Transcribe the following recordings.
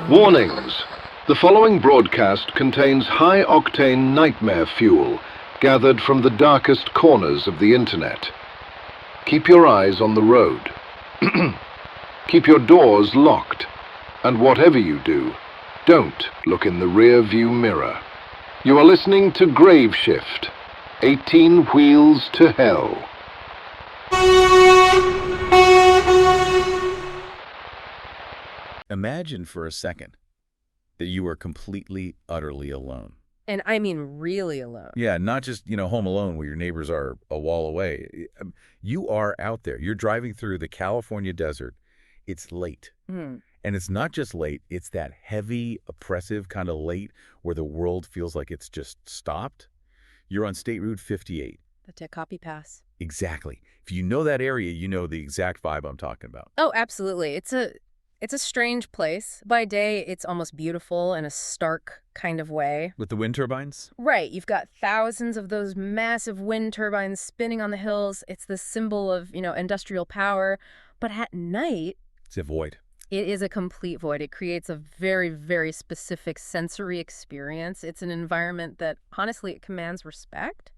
Warnings. The following broadcast contains high-octane nightmare fuel gathered from the darkest corners of the internet. Keep your eyes on the road. Keep your doors locked. And whatever you do, don't look in the rear-view mirror. You are listening to Grave Shift, 18 Wheels to Hell. Imagine for a second that you are completely, utterly alone. And I mean really alone. Yeah, not just, home alone where your neighbors are a wall away. You are out there. You're driving through the California desert. It's late. And it's not just late. It's that heavy, oppressive kind of late where the world feels like it's just stopped. You're on State Route 58. The Tehachapi Pass. Exactly. If you know that area, you know the exact vibe I'm talking about. Oh, absolutely. It's a strange place. By day, it's almost beautiful in a stark kind of way. With the wind turbines? Right. You've got thousands of those massive wind turbines spinning on the hills. It's the symbol of, industrial power. But at night... It's a void. It is a complete void. It creates a very, very specific sensory experience. It's an environment that, honestly, it commands respect.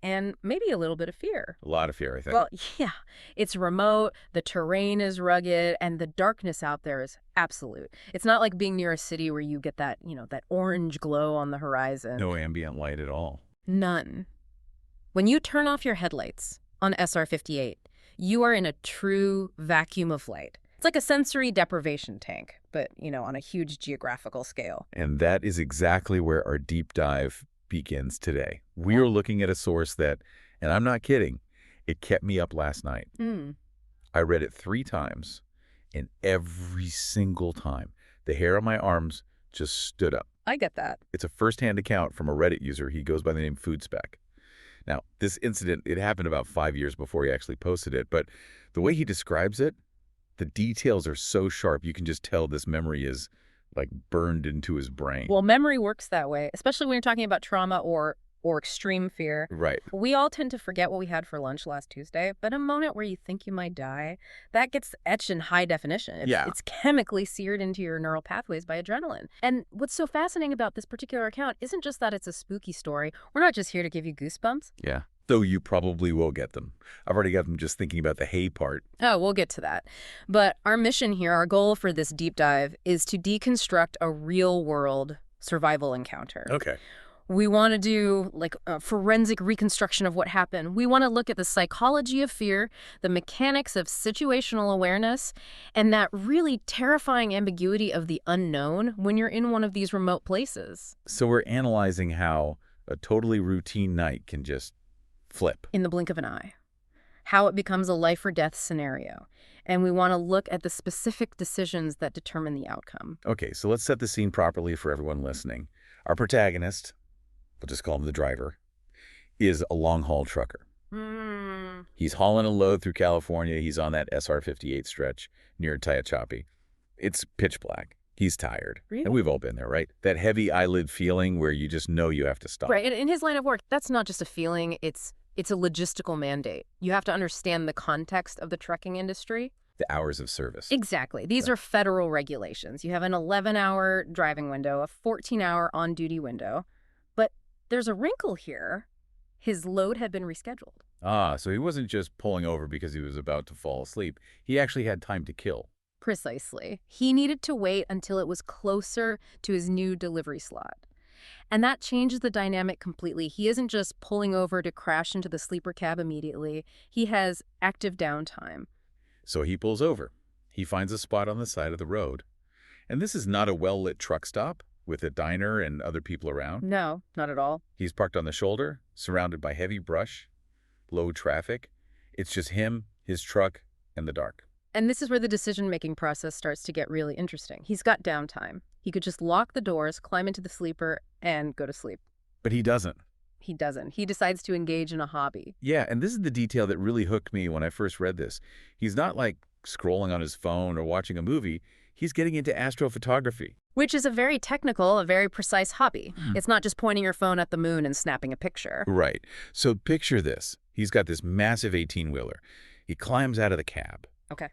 And maybe a little bit of fear. A lot of fear, I think. Well, yeah. It's remote, the terrain is rugged, and the darkness out there is absolute. It's not like being near a city where you get that, that orange glow on the horizon. No ambient light at all. None. When you turn off your headlights on SR 58, you are in a true vacuum of light. It's like a sensory deprivation tank, but, on a huge geographical scale. And that is exactly where our deep dive begins today. We are looking at a source that, and I'm not kidding, it kept me up last night. I read it 3 times, and every single time, the hair on my arms just stood up. I get that. It's a first-hand account from a Reddit user. He goes by the name Foodspec. Now, this incident, it happened about 5 years before he actually posted it, but the way he describes it, the details are so sharp, you can just tell this memory is like burned into his brain. Well, memory works that way, especially when you're talking about trauma or extreme fear. Right. We all tend to forget what we had for lunch last Tuesday, but a moment where you think you might die, that gets etched in high definition. It's chemically seared into your neural pathways by adrenaline. And what's so fascinating about this particular account isn't just that it's a spooky story. We're not just here to give you goosebumps. Yeah. Though you probably will get them. I've already got them just thinking about the hay part. Oh, we'll get to that. But our mission here, our goal for this deep dive, is to deconstruct a real-world survival encounter. Okay. We want to do like a forensic reconstruction of what happened. We want to look at the psychology of fear, the mechanics of situational awareness, and that really terrifying ambiguity of the unknown when you're in one of these remote places. So we're analyzing how a totally routine night can just flip. In the blink of an eye. How it becomes a life or death scenario. And we want to look at the specific decisions that determine the outcome. Okay, so let's set the scene properly for everyone listening. Our protagonist, we'll just call him the driver, is a long-haul trucker. He's hauling a load through California. He's on that SR 58 stretch near Tehachapi. It's pitch black. He's tired. Really? And we've all been there, right? That heavy eyelid feeling where you just know you have to stop. Right. In his line of work, that's not just a feeling. It's a logistical mandate. You have to understand the context of the trucking industry. The hours of service. Exactly. These are federal regulations. You have an 11-hour driving window, a 14-hour on-duty window. But there's a wrinkle here. His load had been rescheduled. Ah, so he wasn't just pulling over because he was about to fall asleep. He actually had time to kill. Precisely. He needed to wait until it was closer to his new delivery slot. And that changes the dynamic completely. He isn't just pulling over to crash into the sleeper cab immediately. He has active downtime. So he pulls over. He finds a spot on the side of the road. And this is not a well-lit truck stop with a diner and other people around. No, not at all. He's parked on the shoulder, surrounded by heavy brush, low traffic. It's just him, his truck, and the dark. And this is where the decision-making process starts to get really interesting. He's got downtime. He could just lock the doors, climb into the sleeper, and go to sleep. But he doesn't. He doesn't. He decides to engage in a hobby. Yeah, and this is the detail that really hooked me when I first read this. He's not like scrolling on his phone or watching a movie. He's getting into astrophotography. Which is a very technical, a very precise hobby. It's not just pointing your phone at the moon and snapping a picture. Right. So picture this. He's got this massive 18-wheeler. He climbs out of the cab. Okay.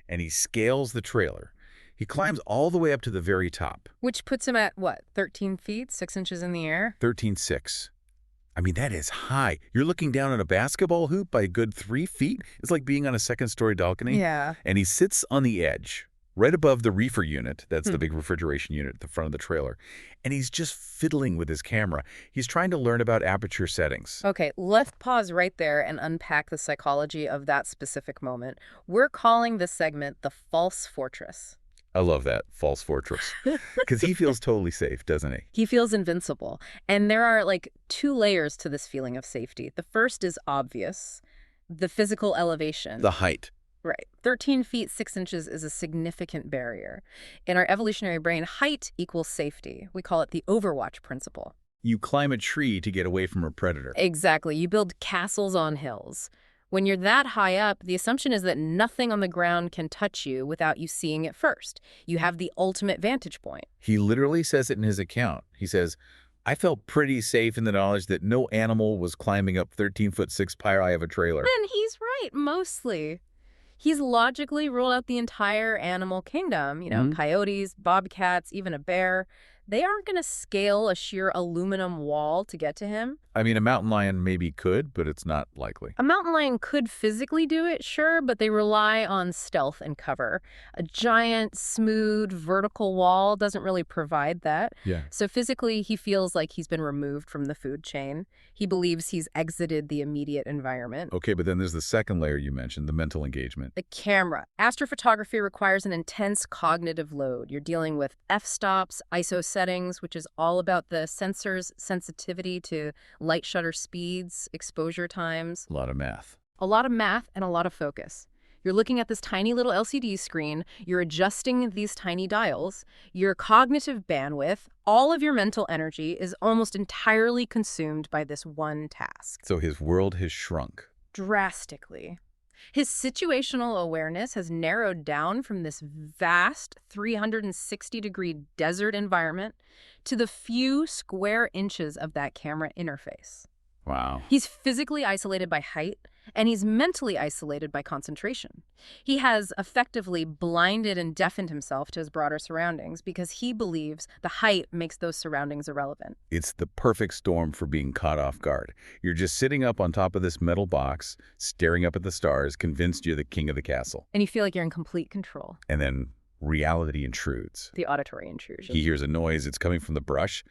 And he scales the trailer. He climbs all the way up to the very top. Which puts him at, what, 13 feet, 6 inches in the air? 13.6. I mean, that is high. You're looking down on a basketball hoop by a good 3 feet. It's like being on a second-story balcony. Yeah. And he sits on the edge, right above the reefer unit. That's the big refrigeration unit at the front of the trailer. And he's just fiddling with his camera. He's trying to learn about aperture settings. Okay, let's pause right there and unpack the psychology of that specific moment. We're calling this segment the false fortress. I love that, false fortress. Because he feels totally safe, doesn't he? He feels invincible. And there are like 2 layers to this feeling of safety. The first is obvious, the physical elevation. The height. Right. 13 feet, 6 inches is a significant barrier. In our evolutionary brain, height equals safety. We call it the Overwatch principle. You climb a tree to get away from a predator. Exactly. You build castles on hills. When you're that high up, the assumption is that nothing on the ground can touch you without you seeing it first. You have the ultimate vantage point. He literally says it in his account. He says, I felt pretty safe in the knowledge that no animal was climbing up 13-foot-6 pyri of a trailer. And he's right, mostly. He's logically ruled out the entire animal kingdom, coyotes, bobcats, even a bear. They aren't going to scale a sheer aluminum wall to get to him. I mean, a mountain lion maybe could, but it's not likely. A mountain lion could physically do it, sure, but they rely on stealth and cover. A giant, smooth, vertical wall doesn't really provide that. Yeah. So physically, he feels like he's been removed from the food chain. He believes he's exited the immediate environment. Okay, but then there's the second layer you mentioned, the mental engagement. The camera. Astrophotography requires an intense cognitive load. You're dealing with f-stops, ISO settings, which is all about the sensor's sensitivity to light shutter speeds, exposure times. A lot of math. A lot of math and a lot of focus. You're looking at this tiny little LCD screen. You're adjusting these tiny dials. Your cognitive bandwidth, all of your mental energy is almost entirely consumed by this one task. So his world has shrunk. Drastically. His situational awareness has narrowed down from this vast 360-degree desert environment to the few square inches of that camera interface. Wow. He's physically isolated by height, and he's mentally isolated by concentration. He has effectively blinded and deafened himself to his broader surroundings because he believes the height makes those surroundings irrelevant. It's the perfect storm for being caught off guard. You're just sitting up on top of this metal box, staring up at the stars, convinced you're the king of the castle. And you feel like you're in complete control. And then reality intrudes. The auditory intrusion. He hears a noise. It's coming from the brush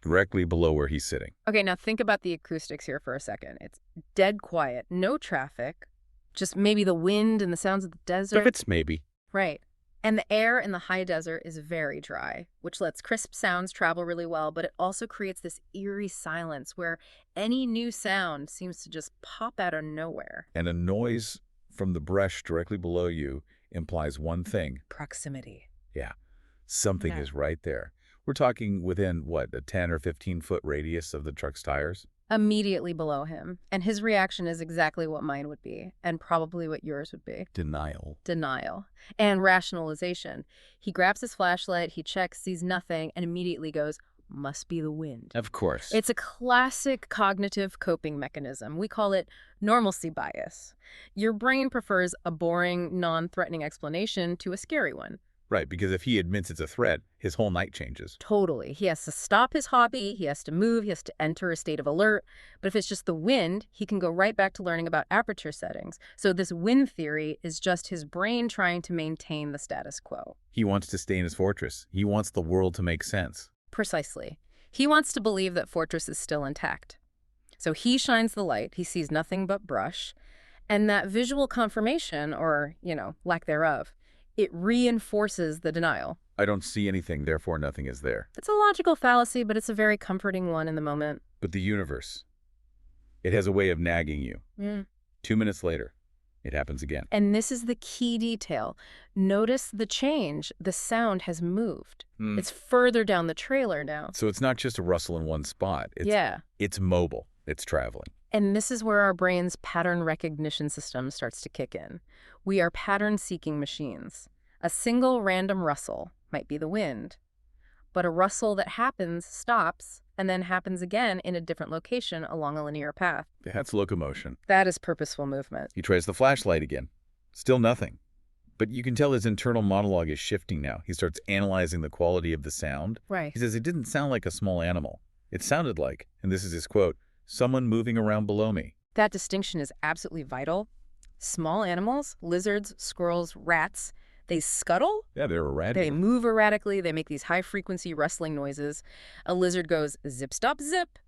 directly below where he's sitting. Okay, now think about the acoustics here for a second. It's dead quiet, no traffic, just maybe the wind and the sounds of the desert. If it's maybe. Right. And the air in the high desert is very dry, which lets crisp sounds travel really well, but it also creates this eerie silence where any new sound seems to just pop out of nowhere. And a noise from the brush directly below you implies one thing. Proximity. Yeah. Something is right there. We're talking within, what, a 10 or 15-foot radius of the truck's tires? Immediately below him. And his reaction is exactly what mine would be, and probably what yours would be. Denial. Denial. And rationalization. He grabs his flashlight, he checks, sees nothing, and immediately goes, must be the wind. Of course. It's a classic cognitive coping mechanism. We call it normalcy bias. Your brain prefers a boring, non-threatening explanation to a scary one. Right, because if he admits it's a threat, his whole night changes. Totally. He has to stop his hobby, he has to move, he has to enter a state of alert. But if it's just the wind, he can go right back to learning about aperture settings. So this wind theory is just his brain trying to maintain the status quo. He wants to stay in his fortress. He wants the world to make sense. Precisely. He wants to believe that fortress is still intact. So he shines the light, he sees nothing but brush, and that visual confirmation, or, lack thereof, it reinforces the denial. I don't see anything, therefore nothing is there. It's a logical fallacy, but it's a very comforting one in the moment. But the universe, it has a way of nagging you. 2 minutes later, it happens again. And this is the key detail. Notice the change. The sound has moved. It's further down the trailer now. So it's not just a rustle in one spot. It's mobile. It's traveling. And this is where our brain's pattern recognition system starts to kick in. We are pattern-seeking machines. A single random rustle might be the wind, but a rustle that happens, stops, and then happens again in a different location along a linear path. That's locomotion. That is purposeful movement. He tries the flashlight again. Still nothing. But you can tell his internal monologue is shifting now. He starts analyzing the quality of the sound. Right. He says it didn't sound like a small animal. It sounded like, and this is his quote, someone moving around below me. That distinction is absolutely vital. Small animals, lizards, squirrels, rats, they scuttle. Yeah, they're erratic. They move erratically. They make these high-frequency rustling noises. A lizard goes zip, stop, zip.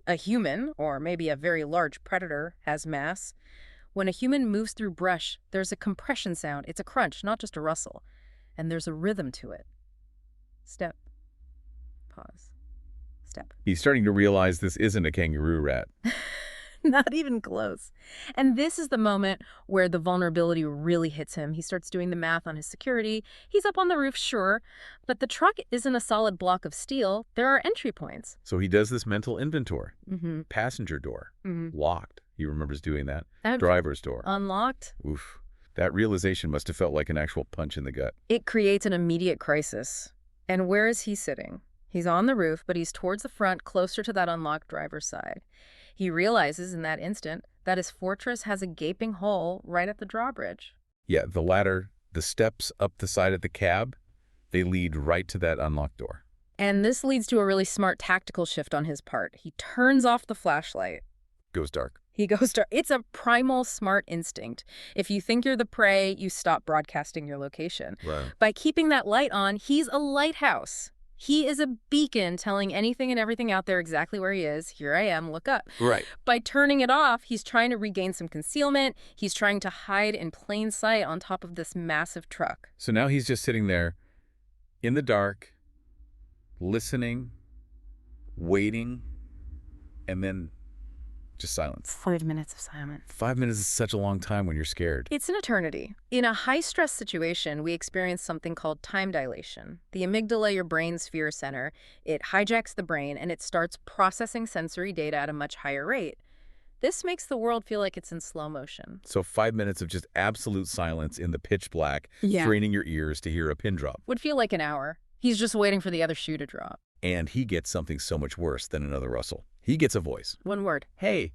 A human, or maybe a very large predator, has mass. When a human moves through brush, there's a compression sound. It's a crunch, not just a rustle. And there's a rhythm to it. Step. Pause. Step. He's starting to realize this isn't a kangaroo rat. Not even close. And this is the moment where the vulnerability really hits him. He starts doing the math on his security. He's up on the roof, sure, but the truck isn't a solid block of steel. There are entry points. So he does this mental inventory. Mm-hmm. Passenger door, Mm-hmm. locked. He remembers doing that. Driver's door. Unlocked. Oof. That realization must have felt like an actual punch in the gut. It creates an immediate crisis. And where is he sitting? He's on the roof, but he's towards the front, closer to that unlocked driver's side. He realizes in that instant that his fortress has a gaping hole right at the drawbridge. Yeah, the ladder, the steps up the side of the cab, they lead right to that unlocked door. And this leads to a really smart tactical shift on his part. He turns off the flashlight. Goes dark. He goes dark. It's a primal smart instinct. If you think you're the prey, you stop broadcasting your location. Right. By keeping that light on, he's a lighthouse. He is a beacon telling anything and everything out there exactly where he is. Here I am, look up. Right. By turning it off, he's trying to regain some concealment. He's trying to hide in plain sight on top of this massive truck. So now he's just sitting there in the dark, listening, waiting, and then just silence. 5 minutes of silence. 5 minutes is such a long time when you're scared. It's an eternity. In a high-stress situation, we experience something called time dilation. The amygdala, your brain's fear center, it hijacks the brain and it starts processing sensory data at a much higher rate. This makes the world feel like it's in slow motion. So 5 minutes of just absolute silence in the pitch black, straining your ears to hear a pin drop. Would feel like an hour. He's just waiting for the other shoe to drop. And he gets something so much worse than another rustle. He gets a voice. One word. Hey.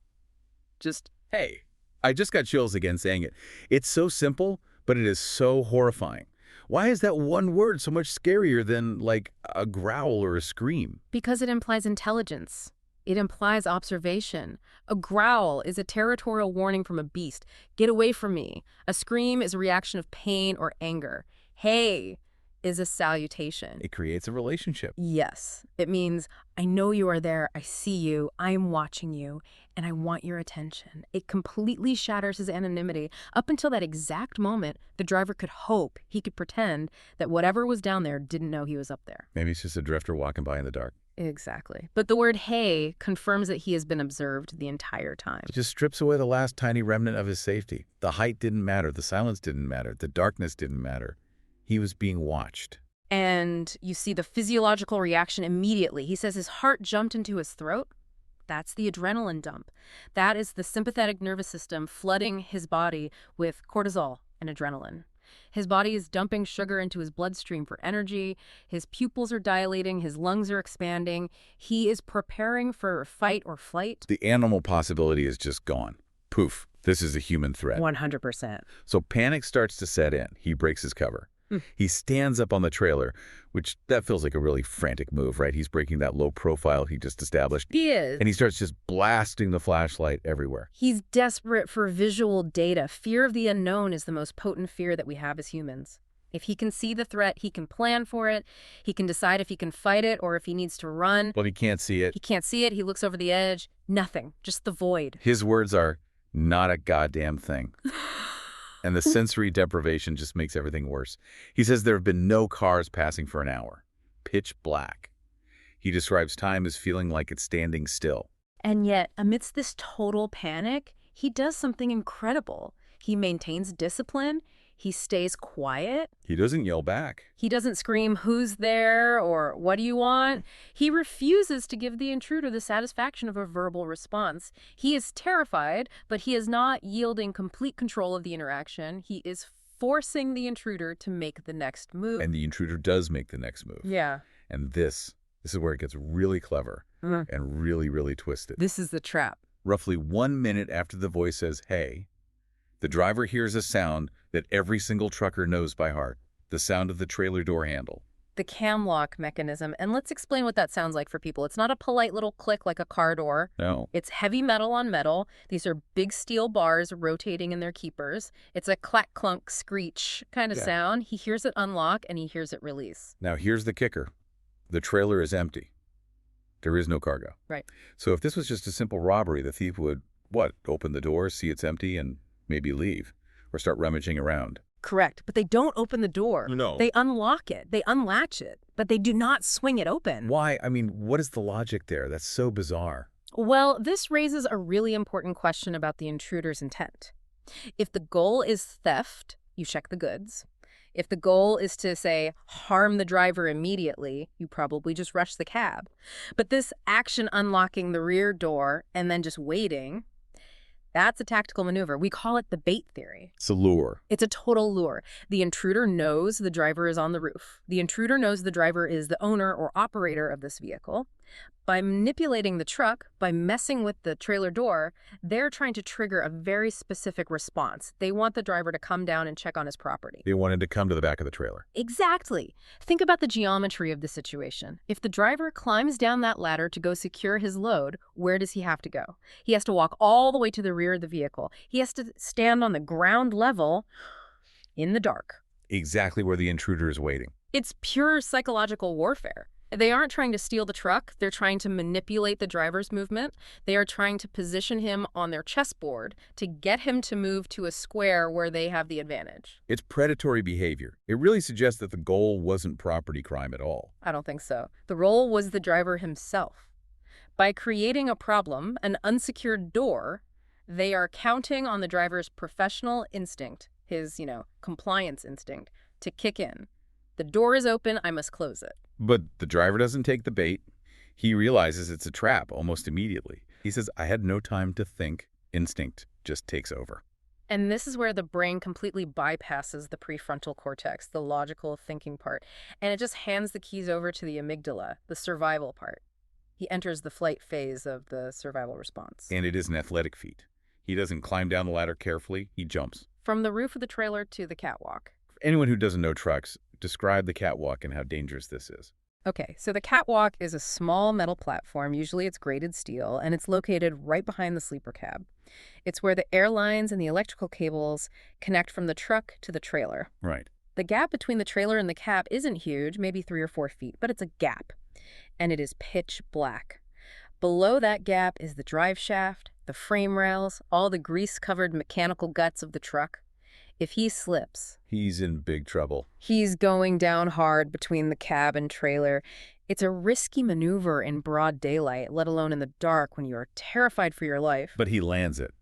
Just, hey. I just got chills again saying it. It's so simple, but it is so horrifying. Why is that one word so much scarier than, like, a growl or a scream? Because it implies intelligence. It implies observation. A growl is a territorial warning from a beast. Get away from me. A scream is a reaction of pain or anger. Hey is a salutation. It creates a relationship. Yes. It means, I know you are there, I see you, I'm watching you, and I want your attention. It completely shatters his anonymity. Up until that exact moment, the driver could hope, he could pretend, that whatever was down there didn't know he was up there. Maybe it's just a drifter walking by in the dark. Exactly. But the word hey confirms that he has been observed the entire time. It just strips away the last tiny remnant of his safety. The height didn't matter, the silence didn't matter, the darkness didn't matter. He was being watched. And you see the physiological reaction immediately. He says his heart jumped into his throat. That's the adrenaline dump. That is the sympathetic nervous system flooding his body with cortisol and adrenaline. His body is dumping sugar into his bloodstream for energy. His pupils are dilating. His lungs are expanding. He is preparing for fight or flight. The animal possibility is just gone. Poof. This is a human threat. 100%. So panic starts to set in. He breaks his cover. He stands up on the trailer, which that feels like a really frantic move, right? He's breaking that low profile he just established. He is. And he starts just blasting the flashlight everywhere. He's desperate for visual data. Fear of the unknown is the most potent fear that we have as humans. If he can see the threat, he can plan for it. He can decide if he can fight it or if he needs to run. But he can't see it. He can't see it. He looks over the edge. Nothing. Just the void. His words are, not a goddamn thing. And the sensory deprivation just makes everything worse. He says there have been no cars passing for an hour. Pitch black. He describes time as feeling like it's standing still. And yet, amidst this total panic, he does something incredible. He maintains discipline. He stays quiet. He doesn't yell back. He doesn't scream, who's there, or what do you want? He refuses to give the intruder the satisfaction of a verbal response. He is terrified, but he is not yielding complete control of the interaction. He is forcing the intruder to make the next move. And the intruder does make the next move. Yeah. And this is where it gets really clever and really, really twisted. This is the trap. Roughly 1 minute after the voice says, hey, The driver hears a sound that every single trucker knows by heart, the sound of the trailer door handle. The cam lock mechanism. And let's explain what that sounds like for people. It's not a polite little click like a car door. No. It's heavy metal on metal. These are big steel bars rotating in their keepers. It's a clack, clunk, screech kind of sound. He hears it unlock and he hears it release. Now here's the kicker. The trailer is empty. There is no cargo. Right. So if this was just a simple robbery, the thief would, open the door, see it's empty, and maybe leave, or start rummaging around. Correct. But they don't open the door. No. They unlock it. They unlatch it. But they do not swing it open. Why? I mean, what is the logic there? That's so bizarre. Well, this raises a really important question about the intruder's intent. If the goal is theft, you check the goods. If the goal is to, say, harm the driver immediately, you probably just rush the cab. But this action unlocking the rear door and then just waiting, that's a tactical maneuver. We call it the bait theory. It's a lure. It's a total lure. The intruder knows the driver is on the roof. The intruder knows the driver is the owner or operator of this vehicle. By manipulating the truck, by messing with the trailer door, they're trying to trigger a very specific response. They want the driver to come down and check on his property. They wanted to come to the back of the trailer. Exactly. Think about the geometry of the situation. If the driver climbs down that ladder to go secure his load, where does he have to go? He has to walk all the way to the rear of the vehicle. He has to stand on the ground level in the dark. Exactly where the intruder is waiting. It's pure psychological warfare. They aren't trying to steal the truck. They're trying to manipulate the driver's movement. They are trying to position him on their chessboard to get him to move to a square where they have the advantage. It's predatory behavior. It really suggests that the goal wasn't property crime at all. I don't think so. The role was the driver himself. By creating a problem, an unsecured door, they are counting on the driver's professional instinct, his, compliance instinct, to kick in. The door is open, I must close it. But the driver doesn't take the bait. He realizes it's a trap almost immediately. He says, I had no time to think. Instinct just takes over. And this is where the brain completely bypasses the prefrontal cortex, the logical thinking part, and it just hands the keys over to the amygdala, the survival part. He enters the flight phase of the survival response. And it is an athletic feat. He doesn't climb down the ladder carefully. He jumps. From the roof of the trailer to the catwalk. For anyone who doesn't know trucks, describe the catwalk and how dangerous this is. Okay, so the catwalk is a small metal platform, usually it's grated steel, and it's located right behind the sleeper cab. It's where the air lines and the electrical cables connect from the truck to the trailer. Right. The gap between the trailer and the cab isn't huge, maybe 3 or 4 feet, but it's a gap, and it is pitch black. Below that gap is the drive shaft, the frame rails, all the grease-covered mechanical guts of the truck. If he slips, he's in big trouble. He's going down hard between the cab and trailer. It's a risky maneuver in broad daylight, let alone in the dark when you are terrified for your life. But he lands it.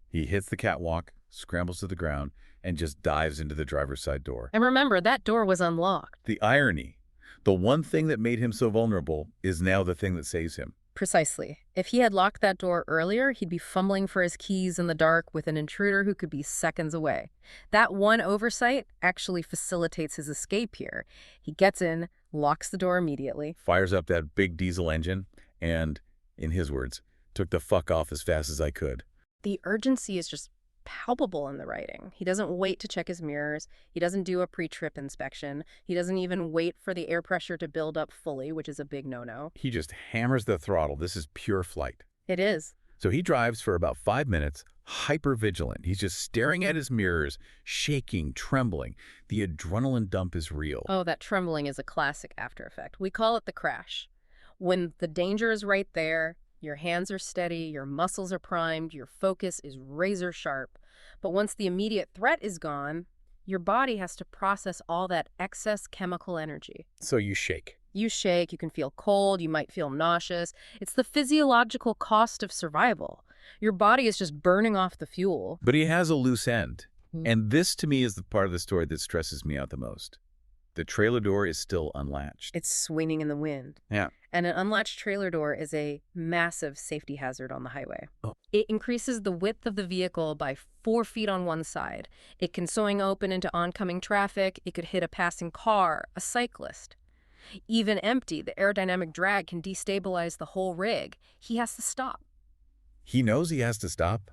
He hits the catwalk, scrambles to the ground, and just dives into the driver's side door. And remember, that door was unlocked. The irony. The one thing that made him so vulnerable is now the thing that saves him. Precisely. If he had locked that door earlier, he'd be fumbling for his keys in the dark with an intruder who could be seconds away. That one oversight actually facilitates his escape here. He gets in, locks the door immediately, fires up that big diesel engine, and, in his words, took the fuck off as fast as I could. The urgency is just palpable in the writing. He doesn't wait to check his mirrors. He doesn't do a pre-trip inspection. He doesn't even wait for the air pressure to build up fully, which is a big no-no. He just hammers the throttle. This is pure flight. It is. So he drives for about 5 minutes, hyper-vigilant. He's just staring at his mirrors, shaking, trembling. The adrenaline dump is real. Oh, that trembling is a classic after effect. We call it the crash. When the danger is right there, your hands are steady, your muscles are primed, your focus is razor sharp. But once the immediate threat is gone, your body has to process all that excess chemical energy. So you shake. You shake, you can feel cold, you might feel nauseous. It's the physiological cost of survival. Your body is just burning off the fuel. But he has a loose end. And this, to me, is the part of the story that stresses me out the most. The trailer door is still unlatched. It's swinging in the wind. Yeah. And an unlatched trailer door is a massive safety hazard on the highway. Oh. It increases the width of the vehicle by 4 feet on one side. It can swing open into oncoming traffic. It could hit a passing car, a cyclist. Even empty, the aerodynamic drag can destabilize the whole rig. He has to stop. He knows he has to stop,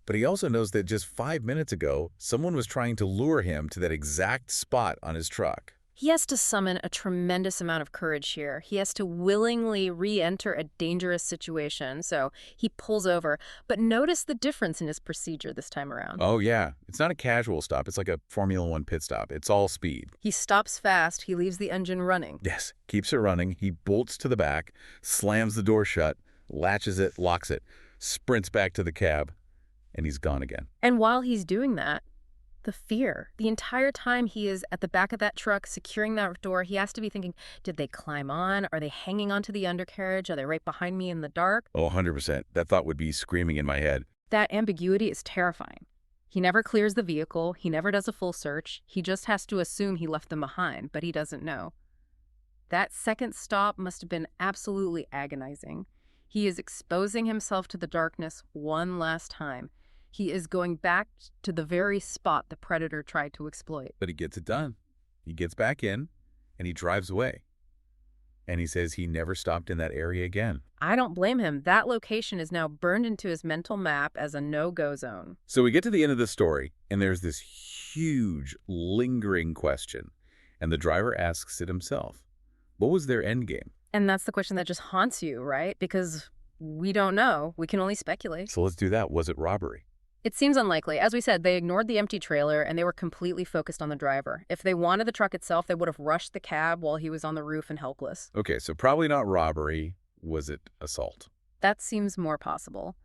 But he also knows that just 5 minutes ago, someone was trying to lure him to that exact spot on his truck. He has to summon a tremendous amount of courage here. He has to willingly re-enter a dangerous situation, so he pulls over. But notice the difference in his procedure this time around. Oh, yeah. It's not a casual stop. It's like a Formula One pit stop. It's all speed. He stops fast. He leaves the engine running. Yes, keeps it running. He bolts to the back, slams the door shut, latches it, locks it, sprints back to the cab, and he's gone again. And while he's doing that, the fear. The entire time he is at the back of that truck, securing that door, he has to be thinking, did they climb on? Are they hanging onto the undercarriage? Are they right behind me in the dark? Oh, 100%. That thought would be screaming in my head. That ambiguity is terrifying. He never clears the vehicle. He never does a full search. He just has to assume he left them behind, but he doesn't know. That second stop must have been absolutely agonizing. He is exposing himself to the darkness one last time. He is going back to the very spot the predator tried to exploit. But he gets it done. He gets back in, and he drives away. And he says he never stopped in that area again. I don't blame him. That location is now burned into his mental map as a no-go zone. So we get to the end of the story, and there's this huge, lingering question. And the driver asks it himself. What was their end game? And that's the question that just haunts you, right? Because we don't know. We can only speculate. So let's do that. Was it robbery? It seems unlikely. As we said, they ignored the empty trailer and they were completely focused on the driver. If they wanted the truck itself, they would have rushed the cab while he was on the roof and helpless. Okay, so probably not robbery. Was it assault? That seems more possible.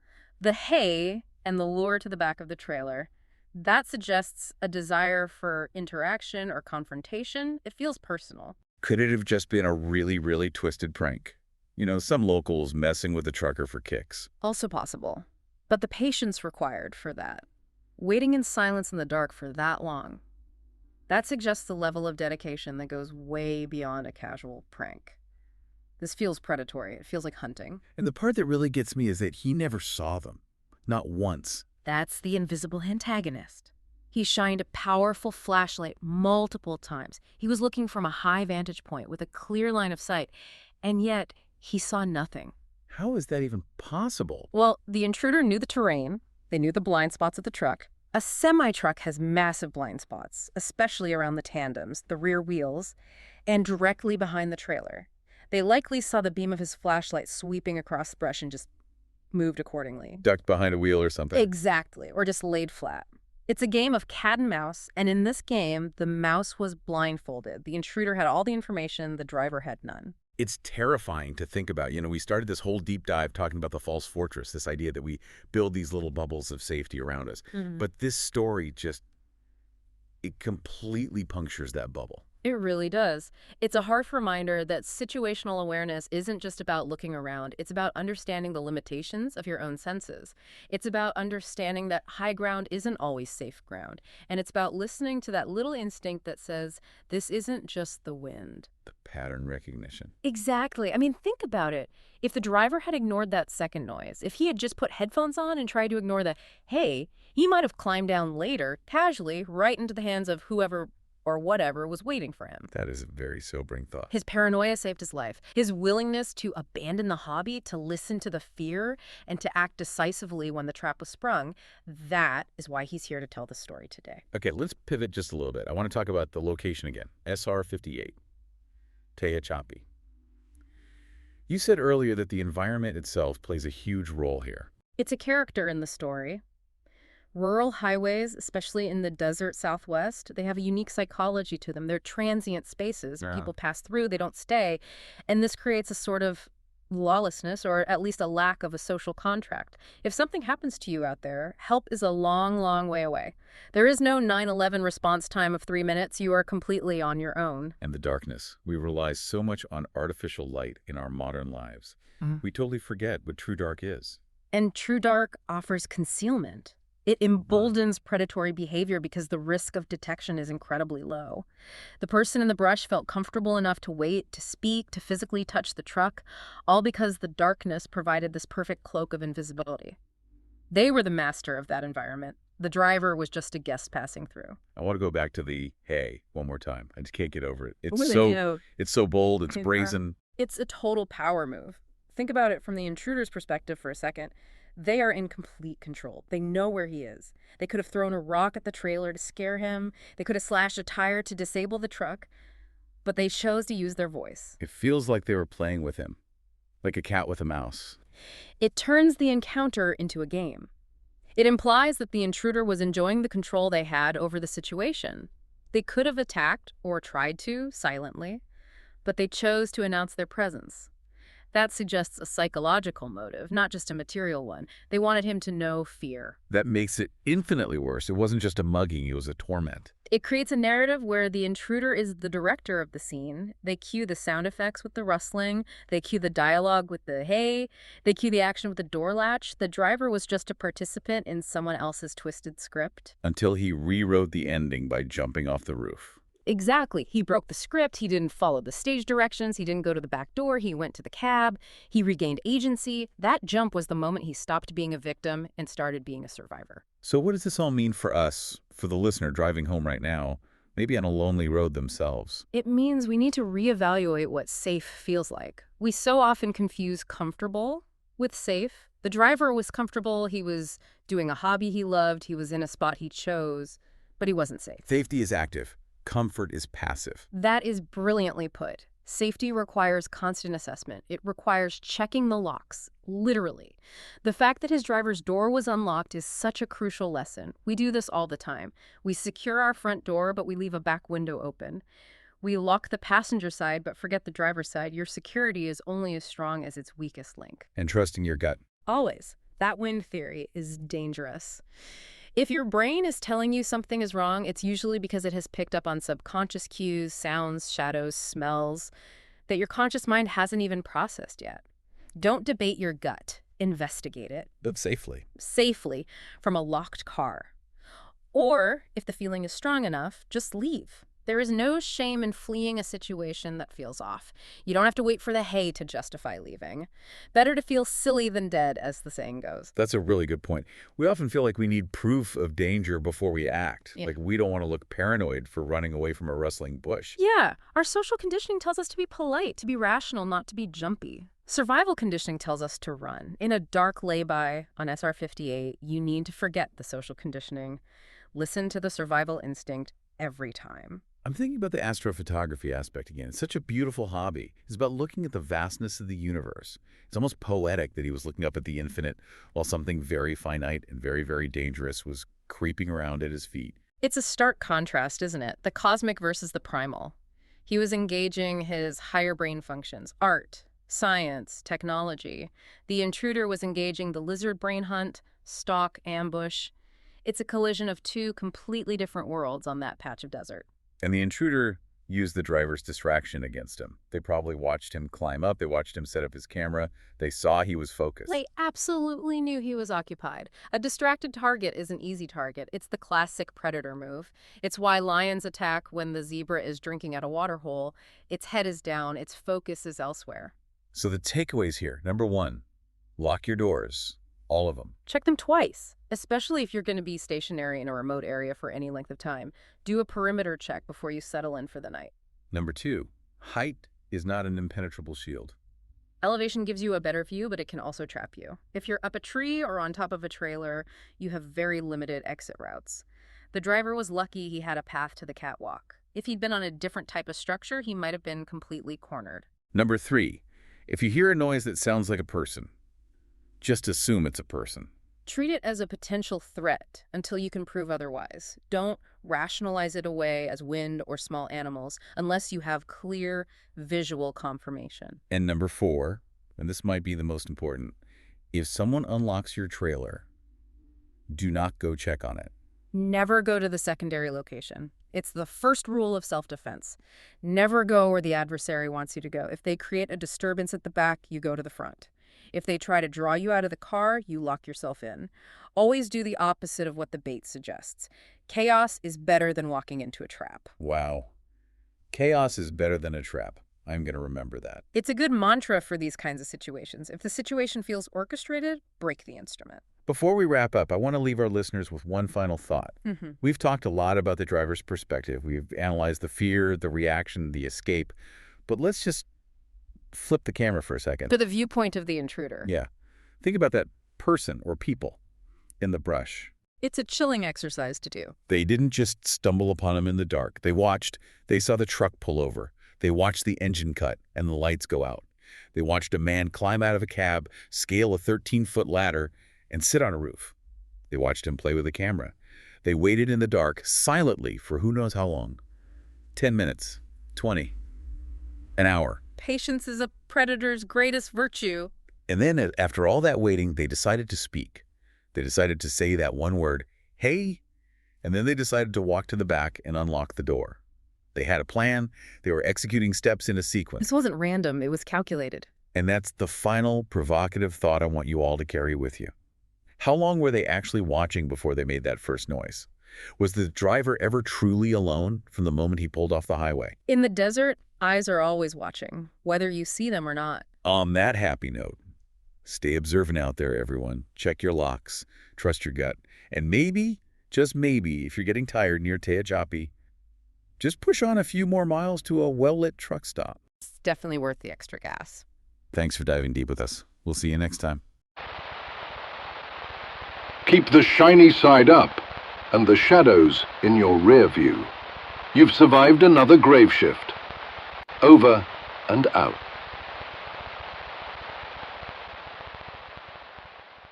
The hay and the lure to the back of the trailer, that suggests a desire for interaction or confrontation. It feels personal. Could it have just been a really, really twisted prank? You know, some locals messing with the trucker for kicks. Also possible. But the patience required for that, waiting in silence in the dark for that long, that suggests the level of dedication that goes way beyond a casual prank. This feels predatory. It feels like hunting. And the part that really gets me is that he never saw them. Not once. That's the invisible antagonist. He shined a powerful flashlight multiple times. He was looking from a high vantage point with a clear line of sight, and yet he saw nothing. How is that even possible? Well, the intruder knew the terrain. They knew the blind spots of the truck. A semi-truck has massive blind spots, especially around the tandems, the rear wheels, and directly behind the trailer. They likely saw the beam of his flashlight sweeping across the brush and just moved accordingly. Ducked behind a wheel or something. Exactly, or just laid flat. It's a game of cat and mouse, and in this game, the mouse was blindfolded. The intruder had all the information, the driver had none. It's terrifying to think about. You know, we started this whole deep dive talking about the false fortress, this idea that we build these little bubbles of safety around us. But this story it completely punctures that bubble. It really does. It's a harsh reminder that situational awareness isn't just about looking around. It's about understanding the limitations of your own senses. It's about understanding that high ground isn't always safe ground. And it's about listening to that little instinct that says, this isn't just the wind. The pattern recognition. Exactly. I mean, think about it. If the driver had ignored that second noise, if he had just put headphones on and tried to ignore the, hey, he might have climbed down later, casually, right into the hands of whoever or whatever was waiting for him. That is a very sobering thought. His paranoia saved his life. His willingness to abandon the hobby, to listen to the fear, and to act decisively when the trap was sprung, that is why he's here to tell the story today. Okay, let's pivot just a little bit. I want to talk about the location again. SR 58, Tehachapi. You said earlier that the environment itself plays a huge role here. It's a character in the story. Rural highways, especially in the desert Southwest, they have a unique psychology to them. They're transient spaces. Yeah. People pass through, they don't stay. And this creates a sort of lawlessness, or at least a lack of a social contract. If something happens to you out there, help is a long, long way away. There is no 9/11 response time of 3 minutes. You are completely on your own. And the darkness. We rely so much on artificial light in our modern lives. We totally forget what true dark is. And true dark offers concealment. It emboldens predatory behavior because the risk of detection is incredibly low. The person in the brush felt comfortable enough to wait, to speak, to physically touch the truck, all because the darkness provided this perfect cloak of invisibility. They were the master of that environment. The driver was just a guest passing through. I want to go back to the hey one more time. I just can't get over it. It's so bold, it's brazen. It's a total power move. Think about it from the intruder's perspective for a second. They are in complete control. They know where he is. They could have thrown a rock at the trailer to scare him. They could have slashed a tire to disable the truck. But they chose to use their voice. It feels like they were playing with him, like a cat with a mouse. It turns the encounter into a game. It implies that the intruder was enjoying the control they had over the situation. They could have attacked, or tried to, silently, but they chose to announce their presence. That suggests a psychological motive, not just a material one. They wanted him to know fear. That makes it infinitely worse. It wasn't just a mugging, it was a torment. It creates a narrative where the intruder is the director of the scene. They cue the sound effects with the rustling. They cue the dialogue with the hey. They cue the action with the door latch. The driver was just a participant in someone else's twisted script. Until he rewrote the ending by jumping off the roof. Exactly. He broke the script. He didn't follow the stage directions. He didn't go to the back door. He went to the cab. He regained agency. That jump was the moment he stopped being a victim and started being a survivor. So what does this all mean for us, for the listener driving home right now, maybe on a lonely road themselves? It means we need to reevaluate what safe feels like. We so often confuse comfortable with safe. The driver was comfortable. He was doing a hobby he loved. He was in a spot he chose, but he wasn't safe. Safety is active. Comfort is passive. That is brilliantly put. Safety requires constant assessment. It requires checking the locks, literally. The fact that his driver's door was unlocked is such a crucial lesson. We do this all the time. We secure our front door, but we leave a back window open. We lock the passenger side, but forget the driver's side. Your security is only as strong as its weakest link. And trusting your gut. Always. That wind theory is dangerous. If your brain is telling you something is wrong, it's usually because it has picked up on subconscious cues, sounds, shadows, smells, that your conscious mind hasn't even processed yet. Don't debate your gut. Investigate it. But safely. Safely from a locked car. Or, if the feeling is strong enough, just leave. There is no shame in fleeing a situation that feels off. You don't have to wait for the hey to justify leaving. Better to feel silly than dead, as the saying goes. That's a really good point. We often feel like we need proof of danger before we act. Yeah. Like we don't want to look paranoid for running away from a rustling bush. Yeah, our social conditioning tells us to be polite, to be rational, not to be jumpy. Survival conditioning tells us to run. In a dark lay-by on SR-58, you need to forget the social conditioning. Listen to the survival instinct every time. I'm thinking about the astrophotography aspect again. It's such a beautiful hobby. It's about looking at the vastness of the universe. It's almost poetic that he was looking up at the infinite while something very finite and very, very dangerous was creeping around at his feet. It's a stark contrast, isn't it? The cosmic versus the primal. He was engaging his higher brain functions, art, science, technology. The intruder was engaging the lizard brain hunt, stalk, ambush. It's a collision of two completely different worlds on that patch of desert. And the intruder used the driver's distraction against him. They probably watched him climb up. They watched him set up his camera. They saw he was focused. They absolutely knew he was occupied. A distracted target is an easy target. It's the classic predator move. It's why lions attack when the zebra is drinking at a water hole. Its head is down. Its focus is elsewhere. So the takeaways here. Number one, lock your doors. All of them. Check them twice, especially if you're going to be stationary in a remote area for any length of time. Do a perimeter check before you settle in for the night. Number two, height is not an impenetrable shield. Elevation gives you a better view, but it can also trap you. If you're up a tree or on top of a trailer, you have very limited exit routes. The driver was lucky he had a path to the catwalk. If he'd been on a different type of structure, he might have been completely cornered. Number three, if you hear a noise that sounds like a person, just assume it's a person. Treat it as a potential threat until you can prove otherwise. Don't rationalize it away as wind or small animals unless you have clear visual confirmation. And number four, and this might be the most important, if someone unlocks your trailer, do not go check on it. Never go to the secondary location. It's the first rule of self-defense. Never go where the adversary wants you to go. If they create a disturbance at the back, you go to the front. If they try to draw you out of the car, you lock yourself in. Always do the opposite of what the bait suggests. Chaos is better than walking into a trap. Wow. Chaos is better than a trap. I'm going to remember that. It's a good mantra for these kinds of situations. If the situation feels orchestrated, break the instrument. Before we wrap up, I want to leave our listeners with one final thought. We've talked a lot about the driver's perspective. We've analyzed the fear, the reaction, the escape. But let's just flip the camera for a second. To the viewpoint of the intruder. Yeah. Think about that person or people in the brush. It's a chilling exercise to do. They didn't just stumble upon him in the dark. They saw the truck pull over. They watched the engine cut and the lights go out. They watched a man climb out of a cab, scale a 13-foot ladder, and sit on a roof. They watched him play with a camera. They waited in the dark, silently, for who knows how long. 10 minutes, 20, an hour. Patience is a predator's greatest virtue. And then, after all that waiting, they decided to speak. They decided to say that one word, "Hey," and then they decided to walk to the back and unlock the door. They had a plan. They were executing steps in a sequence. This wasn't random. It was calculated. And that's the final provocative thought I want you all to carry with you. How long were they actually watching before they made that first noise? Was the driver ever truly alone from the moment he pulled off the highway? In the desert, eyes are always watching, whether you see them or not. On that happy note, stay observant out there, everyone. Check your locks, trust your gut, and maybe, just maybe, if you're getting tired near Tehachapi, just push on a few more miles to a well-lit truck stop. It's definitely worth the extra gas. Thanks for diving deep with us. We'll see you next time. Keep the shiny side up and the shadows in your rear view. You've survived another grave shift. Over and out.